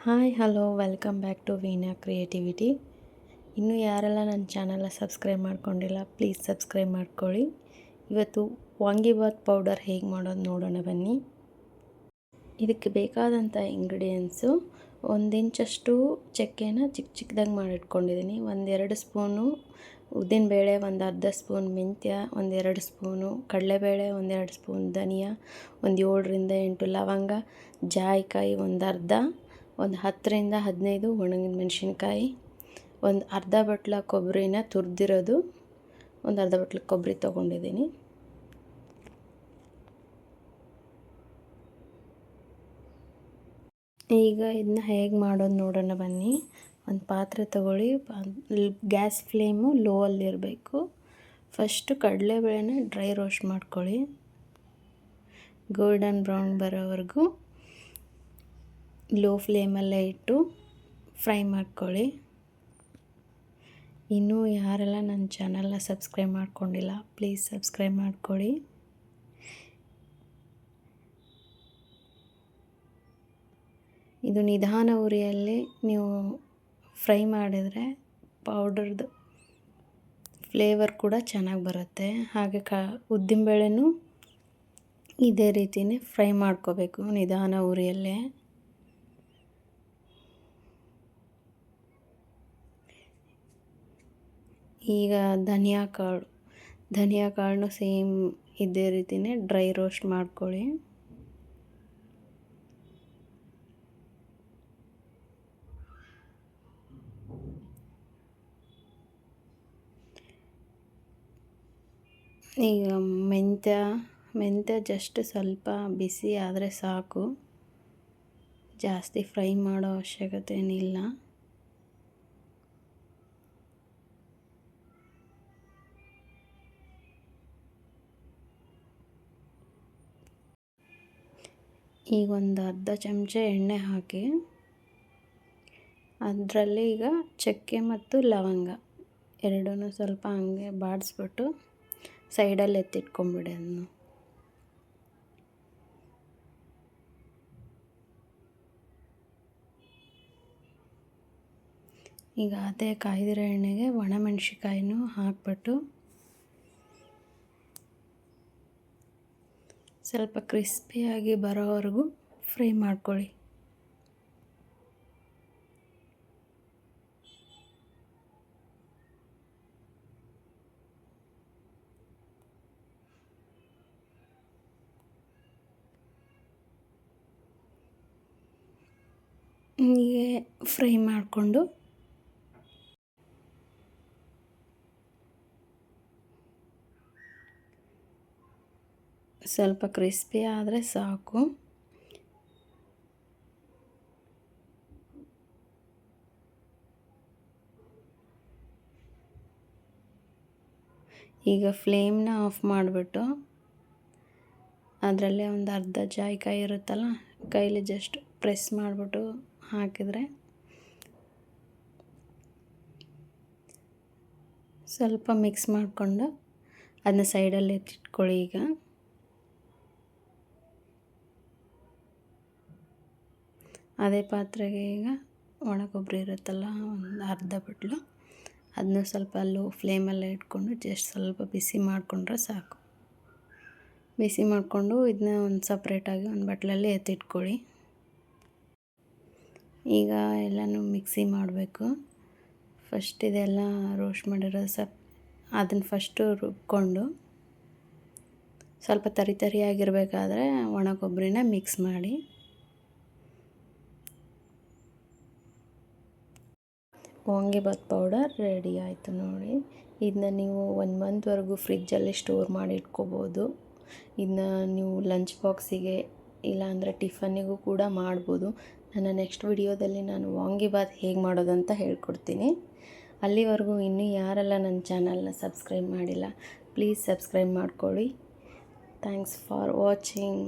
Hi hello welcome back to Veena creativity. ಇನ್ನೂ ಯಾರೆಲ್ಲ ನನ್ನ ಚಾನಲ್ನ ಸಬ್ಸ್ಕ್ರೈಬ್ ಮಾಡ್ಕೊಂಡಿಲ್ಲ ಪ್ಲೀಸ್ ಸಬ್ಸ್ಕ್ರೈಬ್ ಮಾಡ್ಕೊಳ್ಳಿ. ಇವತ್ತು ವಾಂಗಿಬಾತ್ ಪೌಡರ್ ಹೇಗೆ ಮಾಡೋದು ನೋಡೋಣ ಬನ್ನಿ. ಇದಕ್ಕೆ ಬೇಕಾದಂಥ ಇಂಗ್ರೀಡಿಯೆಂಟ್ಸು 1 ಇಂಚಷ್ಟು ಚಕ್ಕೆನ ಚಿಕ್ಕ ಚಿಕ್ಕದಾಗಿ ಮಾಡಿಟ್ಕೊಂಡಿದ್ದೀನಿ, 1-2 ಸ್ಪೂನು ಉದ್ದಿನಬೇಳೆ, ಒಂದು ಅರ್ಧ ಸ್ಪೂನ್ ಮೆಂತ್ಯ, 1-2 ಸ್ಪೂನು ಕಡಲೆಬೇಳೆ, 1-2 ಸ್ಪೂನ್ ಧನಿಯಾ, ಒಂದು 7-8 ಲವಂಗ, ಜಾಯಿಕಾಯಿ ಒಂದು ಅರ್ಧ, ಒಂದು 10-15 ಒಣಗಿದ ಮೆಣಸಿನ್ಕಾಯಿ, ಒಂದು ಅರ್ಧ ಬಟ್ಲ ಕೊಬ್ಬರಿನ ತುರಿದಿರೋದು, ಒಂದು ಅರ್ಧ ಬಟ್ಲ ಕೊಬ್ಬರಿ ತೊಗೊಂಡಿದ್ದೀನಿ. ಈಗ ಇದನ್ನ ಹೇಗೆ ಮಾಡೋದು ನೋಡೋಣ ಬನ್ನಿ. ಒಂದು ಪಾತ್ರೆ ತಗೊಳ್ಳಿ, ಗ್ಯಾಸ್ ಫ್ಲೇಮು ಲೋ ಅಲ್ಲಿರಬೇಕು. ಫಸ್ಟು ಕಡಲೆಬೇಳೆನ ಡ್ರೈ ರೋಸ್ಟ್ ಮಾಡ್ಕೊಳ್ಳಿ, ಗೋಲ್ಡನ್ ಬ್ರೌನ್ ಬರೋವರೆಗೂ ಲೋ ಫ್ಲೇಮಲ್ಲೇ ಇಟ್ಟು ಫ್ರೈ ಮಾಡ್ಕೊಳ್ಳಿ. ಇನ್ನೂ ಯಾರೆಲ್ಲ ನನ್ನ ಚಾನಲ್ನ ಸಬ್ಸ್ಕ್ರೈಬ್ ಮಾಡ್ಕೊಂಡಿಲ್ಲ ಪ್ಲೀಸ್ ಸಬ್ಸ್ಕ್ರೈಬ್ ಮಾಡ್ಕೊಳ್ಳಿ. ಇದು ನಿಧಾನ ಉರಿಯಲ್ಲಿ ನೀವು ಫ್ರೈ ಮಾಡಿದರೆ ಪೌಡರ್ದು ಫ್ಲೇವರ್ ಕೂಡ ಚೆನ್ನಾಗಿ ಬರುತ್ತೆ. ಹಾಗೆ ಉದ್ದಿನಬೇಳೆನೂ ಇದೇ ರೀತಿಯೇ ಫ್ರೈ ಮಾಡ್ಕೋಬೇಕು ನಿಧಾನ ಉರಿಯಲ್ಲೇ. ಈಗ ಧನಿಯಾ ಕಾಳನ್ನು ಸೇಮ್ ಇದೇ ರೀತಿಯೇ ಡ್ರೈ ರೋಸ್ಟ್ ಮಾಡ್ಕೊಳ್ಳಿ. ಈಗ ಮೆಂತ್ಯ ಜಸ್ಟ್ ಸ್ವಲ್ಪ ಬಿಸಿ ಆದರೆ ಸಾಕು, ಜಾಸ್ತಿ ಫ್ರೈ ಮಾಡೋ ಅವಶ್ಯಕತೆ ಏನಿಲ್ಲ. ಈಗ ಒಂದು ಅರ್ಧ ಚಮಚ ಎಣ್ಣೆ ಹಾಕಿ ಅದರಲ್ಲಿ ಈಗ ಚಕ್ಕೆ ಮತ್ತು ಲವಂಗ ಎರಡೂ ಸ್ವಲ್ಪ ಹಂಗೆ ಬಾಡಿಸ್ಬಿಟ್ಟು ಸೈಡಲ್ಲಿ ಎತ್ತಿಟ್ಕೊಂಬಿಡಿ ಅದನ್ನು. ಈಗ ಅದೇ ಕಾಯ್ದಿರೋ ಎಣ್ಣೆಗೆ ಒಣಮೆಣ್ಸಿಕಾಯಿನೂ ಹಾಕ್ಬಿಟ್ಟು ಸ್ವಲ್ಪ ಕ್ರಿಸ್ಪಿಯಾಗಿ ಬರೋವರೆಗೂ ಫ್ರೈ ಮಾಡ್ಕೊಳ್ಳಿ. ಹೀಗೆ ಫ್ರೈ ಮಾಡಿಕೊಂಡು ಸ್ವಲ್ಪ ಕ್ರಿಸ್ಪಿ ಆದರೆ ಸಾಕು. ಈಗ ಫ್ಲೇಮ್ನ ಆಫ್ ಮಾಡಿಬಿಟ್ಟು ಅದರಲ್ಲೇ ಒಂದು ಅರ್ಧ ಜಾಯಿಕಾಯಿ ಇರುತ್ತಲ್ಲ, ಕೈಲಿ ಜಸ್ಟ್ ಪ್ರೆಸ್ ಮಾಡಿಬಿಟ್ಟು ಹಾಕಿದರೆ ಸ್ವಲ್ಪ ಮಿಕ್ಸ್ ಮಾಡಿಕೊಂಡು ಅದನ್ನ ಸೈಡಲ್ಲಿ ಎತ್ತಿಟ್ಕೊಳ್ಳಿ. ಈಗ ಅದೇ ಪಾತ್ರೆಗೆ ಈಗ ಒಣ ಕೊಬ್ಬರಿ ಇರುತ್ತಲ್ಲ, ಒಂದು ಅರ್ಧ ಬಟ್ಲು, ಅದನ್ನ ಸ್ವಲ್ಪ ಲೋ ಫ್ಲೇಮಲ್ಲೇ ಇಟ್ಕೊಂಡು ಜಸ್ಟ್ ಸ್ವಲ್ಪ ಬಿಸಿ ಮಾಡಿಕೊಂಡ್ರೆ ಸಾಕು. ಬಿಸಿ ಮಾಡಿಕೊಂಡು ಇದನ್ನ ಒಂದು ಸಪ್ರೇಟಾಗಿ ಒಂದು ಬಟ್ಲಲ್ಲಿ ಎತ್ತಿಟ್ಕೊಳ್ಳಿ. ಈಗ ಎಲ್ಲನೂ ಮಿಕ್ಸಿ ಮಾಡಬೇಕು. ಫಸ್ಟ್ ಇದೆಲ್ಲ ರೋಸ್ಟ್ ಮಾಡಿರೋ ಅದನ್ನು ಫಸ್ಟು ರುಬ್ಕೊಂಡು ಸ್ವಲ್ಪ ತರಿಯಾಗಿರಬೇಕಾದ್ರೆ ಒಣ ಕೊಬ್ಬರಿನ ಮಿಕ್ಸ್ ಮಾಡಿ. ವಾಂಗಿಬಾತ್ ಪೌಡರ್ ರೆಡಿ ಆಯಿತು ನೋಡಿ. ಇದನ್ನ ನೀವು 1 ಮಂತ್ವರೆಗೂ ಫ್ರಿಜ್ಜಲ್ಲಿ ಸ್ಟೋರ್ ಮಾಡಿ ಇಟ್ಕೋಬೋದು. ಇದನ್ನ ನೀವು ಲಂಚ್ ಬಾಕ್ಸಿಗೆ ಇಲ್ಲಾಂದರೆ ಟಿಫನ್ನಿಗೂ ಕೂಡ ಮಾಡ್ಬೋದು. ನನ್ನ ನೆಕ್ಸ್ಟ್ ವಿಡಿಯೋದಲ್ಲಿ ನಾನು ವಾಂಗಿಬಾತ್ ಹೇಗೆ ಮಾಡೋದಂತ ಹೇಳ್ಕೊಡ್ತೀನಿ. ಅಲ್ಲಿವರೆಗೂ ಇನ್ನೂ ಯಾರೆಲ್ಲ ನನ್ನ ಚಾನಲ್ನ ಸಬ್ಸ್ಕ್ರೈಬ್ ಮಾಡಿಲ್ಲ ಪ್ಲೀಸ್ ಸಬ್ಸ್ಕ್ರೈಬ್ ಮಾಡ್ಕೊಳ್ಳಿ. Thanks for watching.